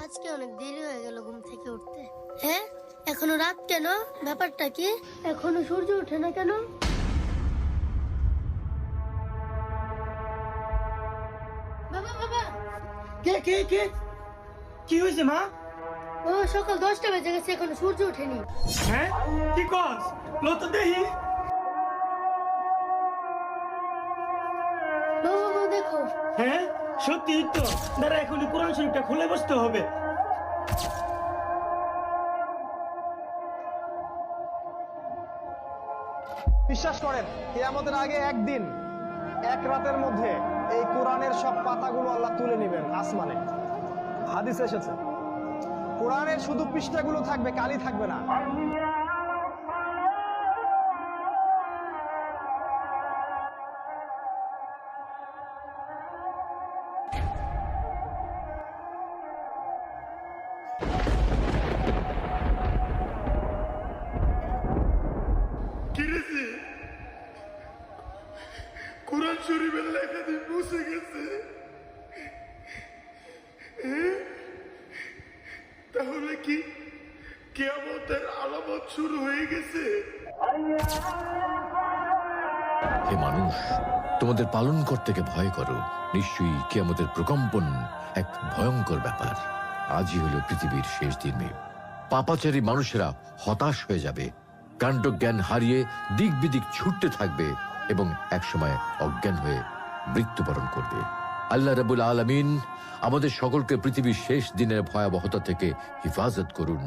আজকে অনেক দেরি হয়ে গেল ঘুম থেকে উঠতে। হ্যাঁ, এখনো রাত কেন? ব্যাপারটা কি? এখনো সূর্য ওঠে না কেন? বাবা বাবা, কে কে কে কি হয়েছে মা? ও সকাল 10টা বেজে গেছে, এখনো সূর্য ওঠেনি। হ্যাঁ, কি কস? লো তো দেখি। বাবা বাবা দেখো। হ্যাঁ, সত্যি তো। দাঁড়া, এখনই কোরআন শরীফটা খুলে বসতে হবে। বিশ্বাস করেন, কিয়ামতের আগে একদিন, এক রাতের মধ্যে এই কোরআনের সব পাতাগুলো আল্লাহ তুলে নেবেন আসমানে। হাদিস এসেছে, কোরআনের শুধু পৃষ্ঠাগুলো থাকবে, কালি থাকবে না। কিরেছে কোরআন শরীফের লেখা দিয়ে মুছে গেছে। তাহলে কি কিয়ামতের আলামত শুরু হয়ে গেছে? হে মানুষ, তোমাদের পালন করতেকে ভয় করো। নিশ্চয়ই কিয়ামতের প্রকম্পন এক ভয়ঙ্কর ব্যাপার। আজই হলো পৃথিবীর শেষ দিন। পাপাচারী মানুষেরা হতাশ হয়ে যাবে, কাণ্ডজ্ঞান হারিয়ে দিক বিদিক ছুটতে থাকবে এবং একসময় অজ্ঞান হয়ে মৃত্যুবরণ করবে। আল্লাহ রাব্বুল আলামিন আমাদের সকলকে পৃথিবীর শেষ দিনের ভয়াবহতা থেকে হিফাজত করুন।